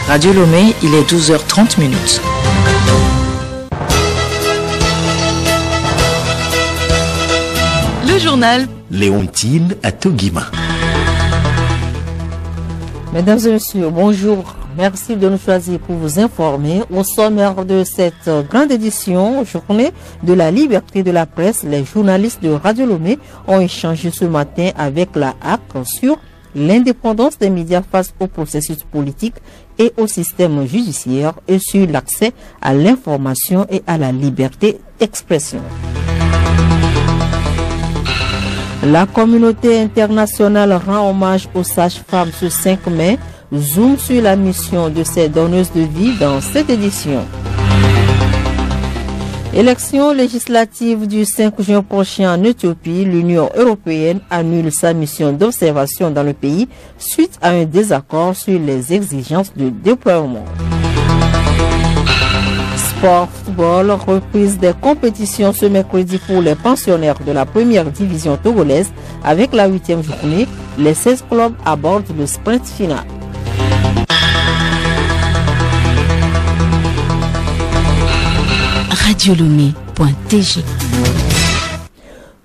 Radio Lomé, il est 12h30 minutes. Le journal Léontine Atoguima. Mesdames et messieurs, bonjour. Merci de nous choisir pour vous informer. Au sommaire de cette grande édition, journée de la liberté de la presse, les journalistes de Radio Lomé ont échangé ce matin avec la HAC sur l'indépendance des médias face au processus politique et au système judiciaire et sur l'accès à l'information et à la liberté d'expression. La communauté internationale rend hommage aux sages-femmes ce 5 mai. Zoom sur la mission de ces donneuses de vie dans cette édition. Élection législative du 5 juin prochain en Éthiopie, l'Union européenne annule sa mission d'observation dans le pays suite à un désaccord sur les exigences de déploiement. Sport, football, reprise des compétitions ce mercredi pour les pensionnaires de la première division togolaise avec la 8e journée. Les 16 clubs abordent le sprint final. Radiolomé.tg.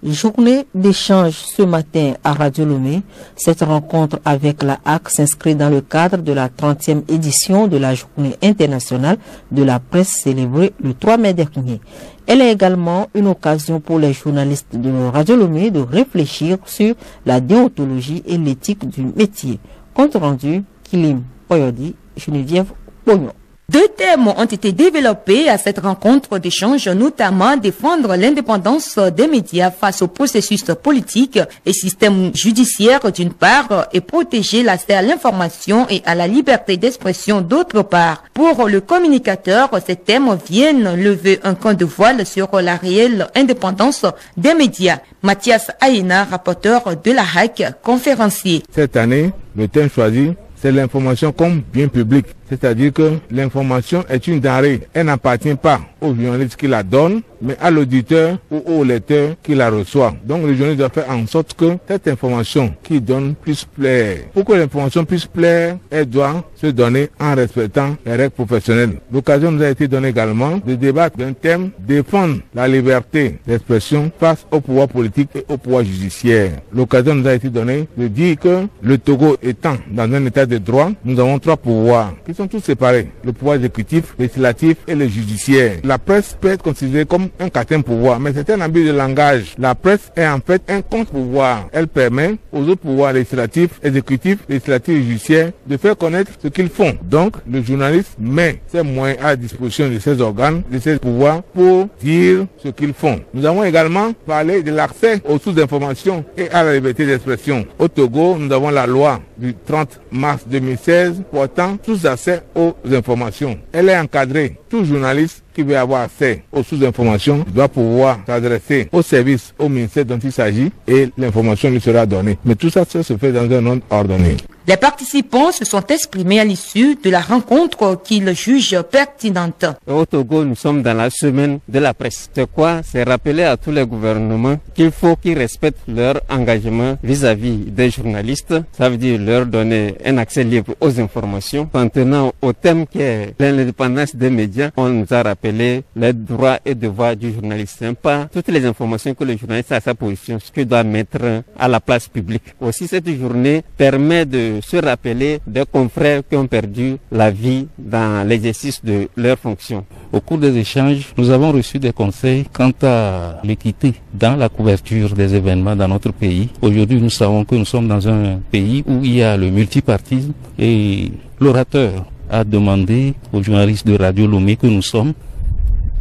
Journée d'échange ce matin à Radio Lomé. Cette rencontre avec la HAC s'inscrit dans le cadre de la 30e édition de la Journée internationale de la presse célébrée le 3 mai dernier. Elle est également une occasion pour les journalistes de Radio Lomé de réfléchir sur la déontologie et l'éthique du métier. Compte rendu, Kilim Oyodi, Geneviève Pognon. Deux thèmes ont été développés à cette rencontre d'échange, notamment défendre l'indépendance des médias face au processus politique et système judiciaire d'une part et protéger l'accès à l'information et à la liberté d'expression d'autre part. Pour le communicateur, ces thèmes viennent lever un coin de voile sur la réelle indépendance des médias. Mathias Aïna, rapporteur de la HAC, conférencier. Cette année, le thème choisi, c'est l'information comme bien public. C'est-à-dire que l'information est une denrée. Elle n'appartient pas au journaliste qui la donne, mais à l'auditeur ou au lecteur qui la reçoit. Donc le journaliste doit faire en sorte que cette information qu'il donne puisse plaire. Pour que l'information puisse plaire, elle doit se donner en respectant les règles professionnelles. L'occasion nous a été donnée également de débattre d'un thème: défendre la liberté d'expression face au pouvoir politique et au pouvoir judiciaire. L'occasion nous a été donnée de dire que le Togo étant dans un état de droit, nous avons trois pouvoirs qui sont tous séparés: le pouvoir exécutif, législatif et le judiciaire. La presse peut être considérée comme un quatrième pouvoir, mais c'est un abus de langage. La presse est en fait un contre-pouvoir. Elle permet aux autres pouvoirs législatifs, exécutifs, législatifs et judiciaires de faire connaître ce qu'ils font. Donc, le journaliste met ses moyens à disposition de ces organes, de ces pouvoirs pour dire ce qu'ils font. Nous avons également parlé de l'accès aux sources d'information et à la liberté d'expression. Au Togo, nous avons la loi du 30 mars 2016 portant tous accès aux informations. Elle est encadrée. Tout journaliste qui veut avoir accès aux sources d'information doit pouvoir s'adresser au service, au ministère dont il s'agit et l'information lui sera donnée. Mais tout ça se fait dans un ordre ordonné. Les participants se sont exprimés à l'issue de la rencontre qu'ils jugent pertinente. Au Togo, nous sommes dans la semaine de la presse. C'est quoi? C'est rappeler à tous les gouvernements qu'il faut qu'ils respectent leur engagement vis-à-vis des journalistes. Ça veut dire leur donner un accès libre aux informations. Maintenant, au thème qui est l'indépendance des médias, on nous a rappelé les droits et devoirs du journaliste. C'est pas toutes les informations que le journaliste a à sa position, ce qu'il doit mettre à la place publique. Aussi, cette journée permet de se rappeler des confrères qui ont perdu la vie dans l'exercice de leurs fonctions. Au cours des échanges, nous avons reçu des conseils quant à l'équité dans la couverture des événements dans notre pays. Aujourd'hui, nous savons que nous sommes dans un pays où il y a le multipartisme et l'orateur a demandé aux journalistes de Radio Lomé que nous sommes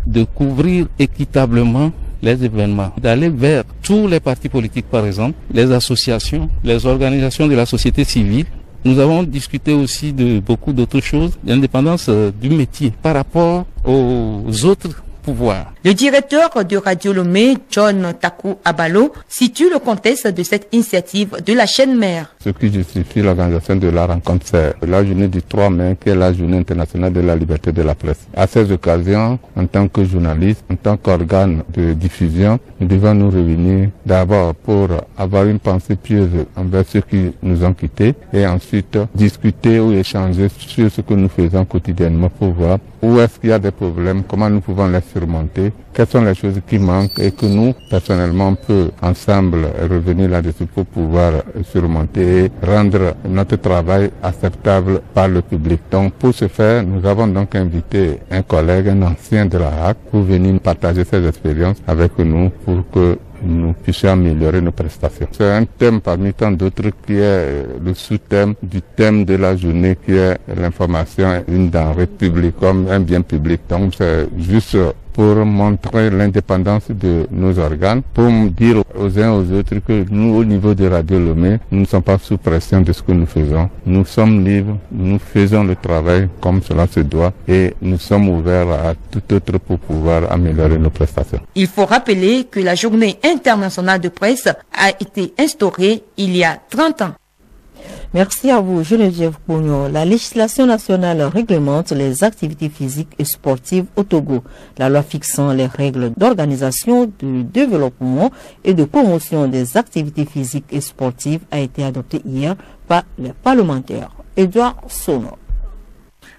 de couvrir équitablement les événements, d'aller vers tous les partis politiques par exemple, les associations, les organisations de la société civile. Nous avons discuté aussi de beaucoup d'autres choses, l'indépendance du métier par rapport aux autres pouvoirs. Le directeur de Radio Lomé, John Taku Abalo, situe le contexte de cette initiative de la chaîne mère. Ce qui justifie l'organisation de la rencontre, c'est la journée du 3 mai, qui est la journée internationale de la liberté de la presse. À ces occasions, en tant que journaliste, en tant qu'organe de diffusion, nous devons nous réunir d'abord pour avoir une pensée pieuse envers ceux qui nous ont quittés et ensuite discuter ou échanger sur ce que nous faisons quotidiennement pour voir où est-ce qu'il y a des problèmes, comment nous pouvons les surmonter, quelles sont les choses qui manquent et que nous, personnellement, on peut ensemble revenir là-dessus pour pouvoir surmonter et rendre notre travail acceptable par le public. Donc, pour ce faire, nous avons donc invité un collègue, un ancien de la HAC, pour venir partager ses expériences avec nous pour que nous puissions améliorer nos prestations. C'est un thème parmi tant d'autres qui est le sous-thème du thème de la journée qui est l'information, une denrée publique comme un bien public. Donc c'est juste pour montrer l'indépendance de nos organes, pour dire aux uns aux autres que nous, au niveau de Radio Lomé, nous ne sommes pas sous pression de ce que nous faisons. Nous sommes libres, nous faisons le travail comme cela se doit et nous sommes ouverts à tout autre pour pouvoir améliorer nos prestations. Il faut rappeler que la journée internationale de presse a été instaurée il y a 30 ans. Merci à vous, Geneviève Pognon. La législation nationale réglemente les activités physiques et sportives au Togo. La loi fixant les règles d'organisation, de développement et de promotion des activités physiques et sportives a été adoptée hier par les parlementaires. Edouard Sono.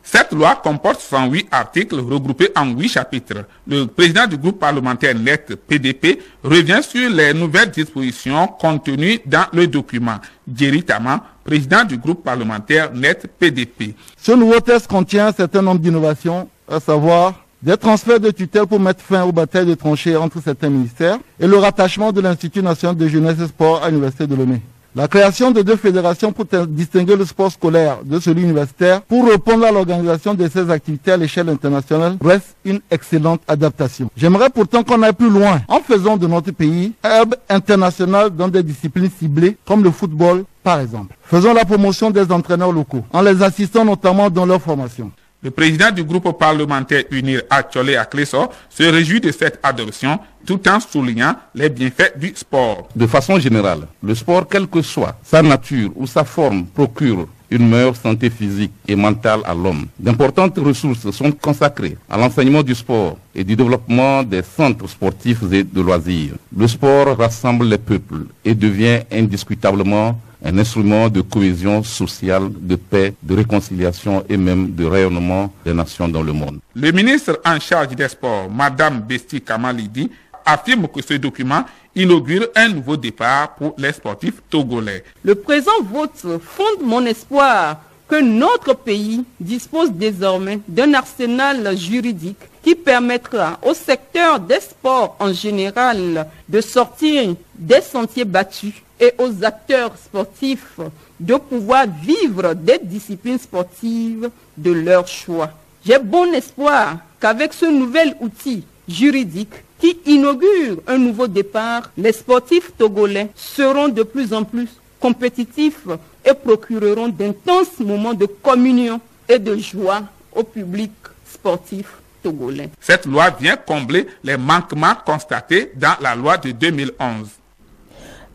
Cette loi comporte 108 articles regroupés en 8 chapitres. Le président du groupe parlementaire NET PDP revient sur les nouvelles dispositions contenues dans le document. Jerry Tama, président du groupe parlementaire NET PDP. Ce nouveau texte contient un certain nombre d'innovations, à savoir des transferts de tutelle pour mettre fin aux batailles de tranchées entre certains ministères et le rattachement de l'Institut national de jeunesse et sport à l'Université de Lomé. La création de 2 fédérations pour distinguer le sport scolaire de celui universitaire pour répondre à l'organisation de ces activités à l'échelle internationale reste une excellente adaptation. J'aimerais pourtant qu'on aille plus loin en faisant de notre pays un hub international dans des disciplines ciblées comme le football par exemple. Faisons la promotion des entraîneurs locaux en les assistant notamment dans leur formation. Le président du groupe parlementaire UNIR Achole Akleso se réjouit de cette adoption tout en soulignant les bienfaits du sport. De façon générale, le sport, quelle que soit sa nature ou sa forme, procure une meilleure santé physique et mentale à l'homme. D'importantes ressources sont consacrées à l'enseignement du sport et du développement des centres sportifs et de loisirs. Le sport rassemble les peuples et devient indiscutablement un instrument de cohésion sociale, de paix, de réconciliation et même de rayonnement des nations dans le monde. Le ministre en charge des sports, Madame Besti Kamalidi, affirme que ce document inaugure un nouveau départ pour les sportifs togolais. Le présent vote fonde mon espoir que notre pays dispose désormais d'un arsenal juridique qui permettra au secteur des sports en général de sortir des sentiers battus et aux acteurs sportifs de pouvoir vivre des disciplines sportives de leur choix. J'ai bon espoir qu'avec ce nouvel outil juridique qui inaugure un nouveau départ, les sportifs togolais seront de plus en plus compétitifs et procureront d'intenses moments de communion et de joie au public sportif togolais. Cette loi vient combler les manquements constatés dans la loi de 2011.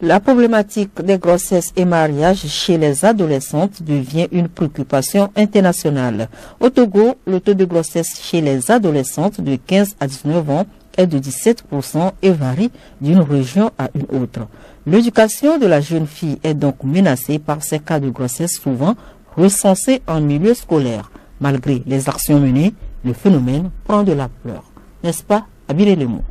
La problématique des grossesses et mariages chez les adolescentes devient une préoccupation internationale. Au Togo, le taux de grossesse chez les adolescentes de 15 à 19 ans est de 17% et varie d'une région à une autre. L'éducation de la jeune fille est donc menacée par ces cas de grossesse souvent recensés en milieu scolaire. Malgré les actions menées, le phénomène prend de l'ampleur. N'est-ce pas, Abile Lemo?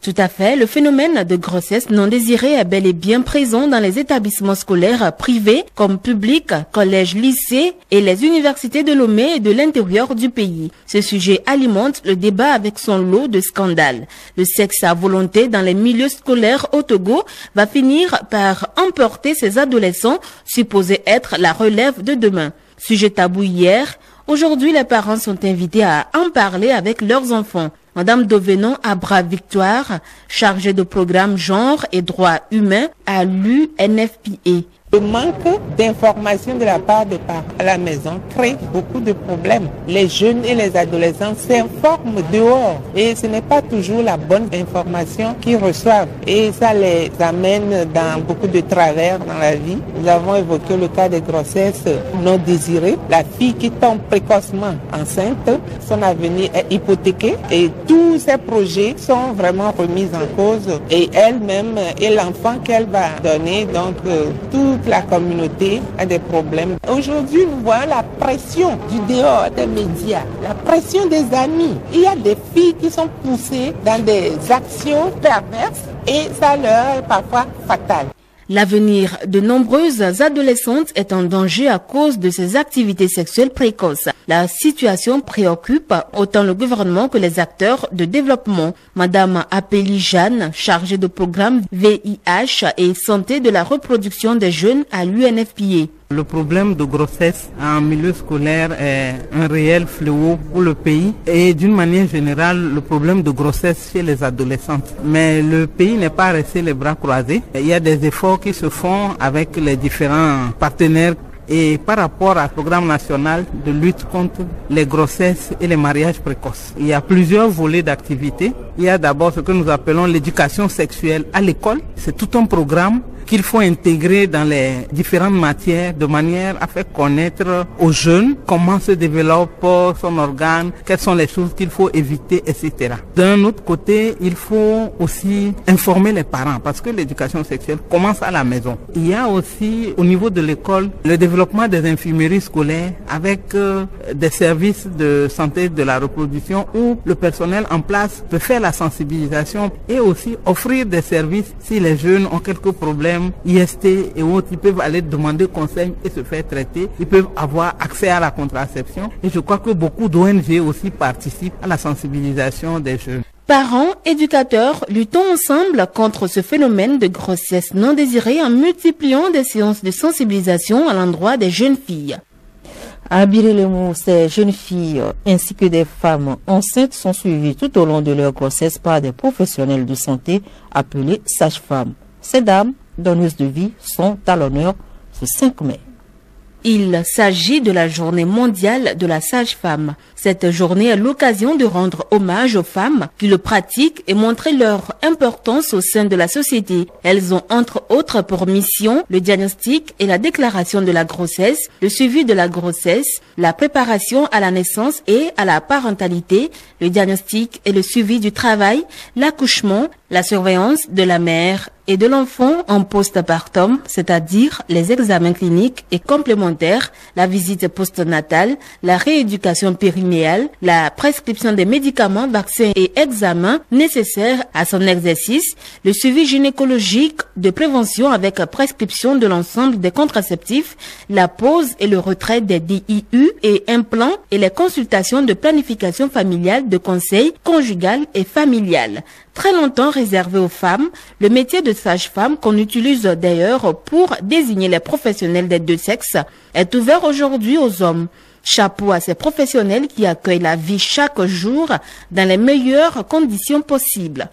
Tout à fait, le phénomène de grossesse non désirée est bel et bien présent dans les établissements scolaires privés comme publics, collèges, lycées et les universités de Lomé et de l'intérieur du pays. Ce sujet alimente le débat avec son lot de scandales. Le sexe à volonté dans les milieux scolaires au Togo va finir par emporter ces adolescents supposés être la relève de demain. Sujet tabou hier, aujourd'hui les parents sont invités à en parler avec leurs enfants. Madame Dovenon Abra Victoire, chargée de programme genre et droits humains à l'UNFPA, Le manque d'information de la part des parents à la maison crée beaucoup de problèmes. Les jeunes et les adolescents s'informent dehors et ce n'est pas toujours la bonne information qu'ils reçoivent. Et ça les amène dans beaucoup de travers dans la vie. Nous avons évoqué le cas des grossesses non désirées. La fille qui tombe précocement enceinte, son avenir est hypothéqué et tous ses projets sont vraiment remis en cause. Et elle-même et l'enfant qu'elle va donner, donc toute la communauté a des problèmes. Aujourd'hui, nous voyons la pression du dehors des médias, la pression des amis. Il y a des filles qui sont poussées dans des actions perverses et ça leur est parfois fatal. L'avenir de nombreuses adolescentes est en danger à cause de ces activités sexuelles précoces. La situation préoccupe autant le gouvernement que les acteurs de développement. Madame Apélie Jeanne, chargée de programme VIH et santé de la reproduction des jeunes à l'UNFPA. Le problème de grossesse en milieu scolaire est un réel fléau pour le pays et d'une manière générale le problème de grossesse chez les adolescentes. Mais le pays n'est pas resté les bras croisés. Il y a des efforts qui se font avec les différents partenaires. Et par rapport au programme national de lutte contre les grossesses et les mariages précoces, il y a plusieurs volets d'activité. Il y a d'abord ce que nous appelons l'éducation sexuelle à l'école. C'est tout un programme qu'il faut intégrer dans les différentes matières de manière à faire connaître aux jeunes comment se développe son organe, quelles sont les choses qu'il faut éviter, etc. D'un autre côté, il faut aussi informer les parents parce que l'éducation sexuelle commence à la maison. Il y a aussi au niveau de l'école le développement des infirmeries scolaires avec des services de santé de la reproduction où le personnel en place peut faire la sensibilisation et aussi offrir des services si les jeunes ont quelques problèmes IST et autres, ils peuvent aller demander conseil et se faire traiter. Ils peuvent avoir accès à la contraception. Et je crois que beaucoup d'ONG aussi participent à la sensibilisation des jeunes. Parents, éducateurs, luttons ensemble contre ce phénomène de grossesse non désirée en multipliant des séances de sensibilisation à l'endroit des jeunes filles. À Biré-les-Maux, ces jeunes filles ainsi que des femmes enceintes sont suivies tout au long de leur grossesse par des professionnels de santé appelés sages-femmes. Ces dames, donneuses de vie, sont à l'honneur ce 5 mai. Il s'agit de la journée mondiale de la sage-femme. Cette journée est l'occasion de rendre hommage aux femmes qui le pratiquent et montrer leur importance au sein de la société. Elles ont entre autres pour mission le diagnostic et la déclaration de la grossesse, le suivi de la grossesse, la préparation à la naissance et à la parentalité, le diagnostic et le suivi du travail, l'accouchement, la surveillance de la mère et de l'enfant en postpartum, c'est-à-dire les examens cliniques et complémentaires, la visite postnatale, la rééducation périnéale, la prescription des médicaments, vaccins et examens nécessaires à son exercice, le suivi gynécologique de prévention avec prescription de l'ensemble des contraceptifs, la pose et le retrait des DIU et implants et les consultations de planification familiale, de conseil conjugal et familial. Très longtemps réservé aux femmes, le métier de sage-femme, qu'on utilise d'ailleurs pour désigner les professionnels des deux sexes, est ouvert aujourd'hui aux hommes. Chapeau à ces professionnels qui accueillent la vie chaque jour dans les meilleures conditions possibles.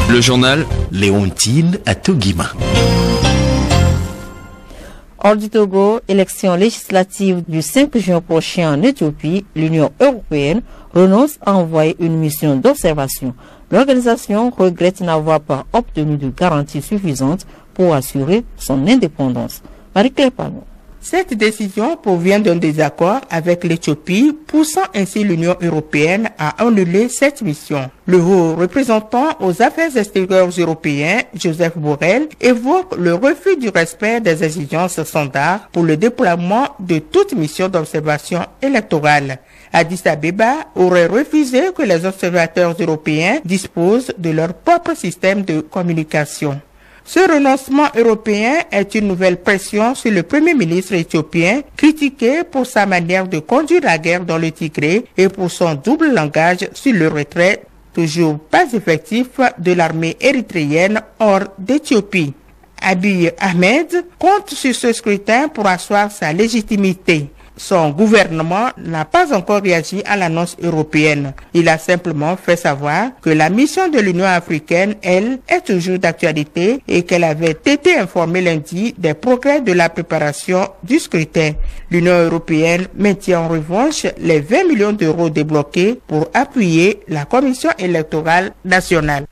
Le journal Léontine à Toguima. Hors du Togo, élection législative du 5 juin prochain en Éthiopie, l'Union européenne renonce à envoyer une mission d'observation. L'organisation regrette n'avoir pas obtenu de garanties suffisantes pour assurer son indépendance. Marie-Claire Palmer. Cette décision provient d'un désaccord avec l'Éthiopie, poussant ainsi l'Union européenne à annuler cette mission. Le haut représentant aux affaires extérieures européen, Joseph Borrell, évoque le refus du respect des exigences standards pour le déploiement de toute mission d'observation électorale. Addis Abeba aurait refusé que les observateurs européens disposent de leur propre système de communication. Ce renoncement européen est une nouvelle pression sur le Premier ministre éthiopien, critiqué pour sa manière de conduire la guerre dans le Tigré et pour son double langage sur le retrait, toujours pas effectif, de l'armée érythréenne hors d'Éthiopie. Abiy Ahmed compte sur ce scrutin pour asseoir sa légitimité. son gouvernement n'a pas encore réagi à l'annonce européenne. Il a simplement fait savoir que la mission de l'Union africaine, elle, est toujours d'actualité et qu'elle avait été informée lundi des progrès de la préparation du scrutin. L'Union européenne maintient en revanche les 20 millions d'euros débloqués pour appuyer la Commission électorale nationale.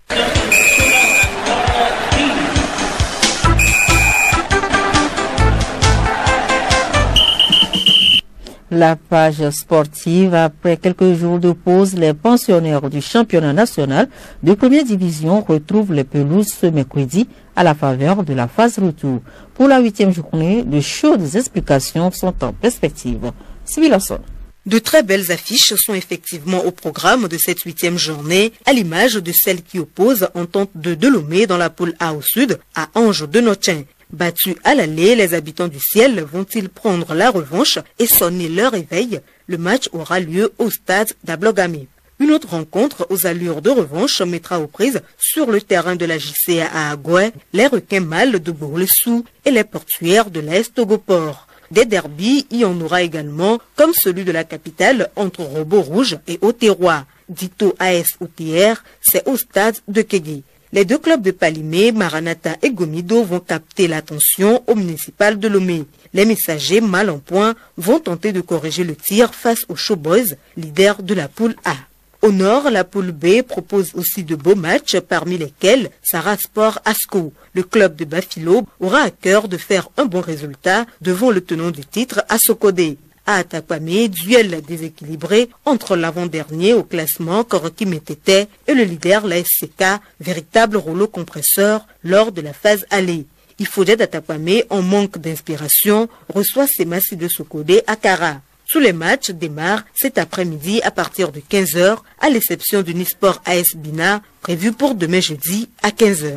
La page sportive, après quelques jours de pause, les pensionnaires du championnat national de première division retrouvent les pelouses ce mercredi à la faveur de la phase retour. Pour la 8e journée, de chaudes explications sont en perspective. Sibyl-Lasson. De très belles affiches sont effectivement au programme de cette 8e journée, à l'image de celle qui oppose Entente de Delomé dans la poule A au sud à Ange de Notchin. Battus à l'aller, les habitants du ciel vont-ils prendre la revanche et sonner leur réveil? Le match aura lieu au stade d'Ablogame. Une autre rencontre aux allures de revanche mettra aux prises sur le terrain de la JCA à Agoué les requins mâles de Bourlessou et les portuaires de l'Est Togoport. Des derbies y en aura également, comme celui de la capitale entre Robot Rouge et Oterrois. Dito AS OTR, c'est au stade de Kégué. Les deux clubs de Palimé, Maranatha et Gomido vont capter l'attention au municipal de Lomé. Les messagers mal en point vont tenter de corriger le tir face aux Showboys, leaders de la poule A. Au nord, la poule B propose aussi de beaux matchs, parmi lesquels Sarah Sport Asco. Le club de Bafilo aura à cœur de faire un bon résultat devant le tenant du titre à Sokodé. À Atakwame, duel déséquilibré entre l'avant-dernier au classement Koroki Metete et le leader la SCK, véritable rouleau compresseur lors de la phase aller. Ifodé d'Atakwame, en manque d'inspiration, reçoit ses massifs de Sokodé à Kara. Tous les matchs démarrent cet après-midi à partir de 15h, à l'exception du Nisport AS Bina, prévu pour demain jeudi à 15h.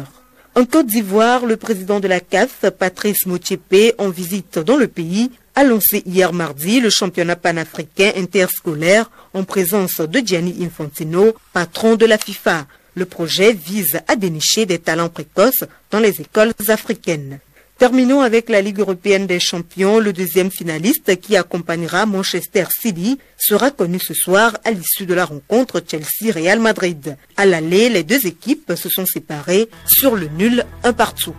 En Côte d'Ivoire, le président de la CAF, Patrice Motsepe, en visite dans le pays, a lancé hier mardi le championnat panafricain interscolaire en présence de Gianni Infantino, patron de la FIFA. Le projet vise à dénicher des talents précoces dans les écoles africaines. Terminons avec la Ligue européenne des champions. Le deuxième finaliste qui accompagnera Manchester City sera connu ce soir à l'issue de la rencontre Chelsea-Real Madrid. À l'aller, les deux équipes se sont séparées sur le nul 1-1.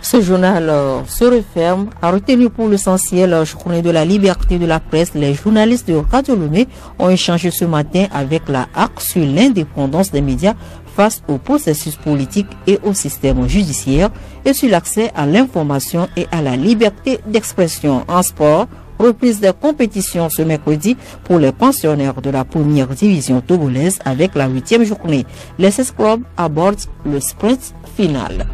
Ce journal se referme. A retenu pour l'essentiel journée de la liberté de la presse. Les journalistes de Radio Lomé ont échangé ce matin avec la HAC sur l'indépendance des médias face au processus politique et au système judiciaire et sur l'accès à l'information et à la liberté d'expression. En sport, reprise des compétitions ce mercredi pour les pensionnaires de la première division togolaise avec la 8e journée. Les 16 clubs abordent le sprint final.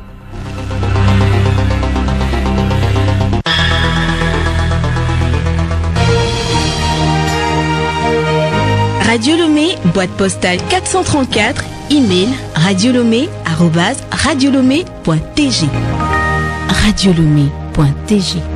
Radio Lomé, boîte postale 434, email radiolomé@radiolomé.tg. radiolomé.tg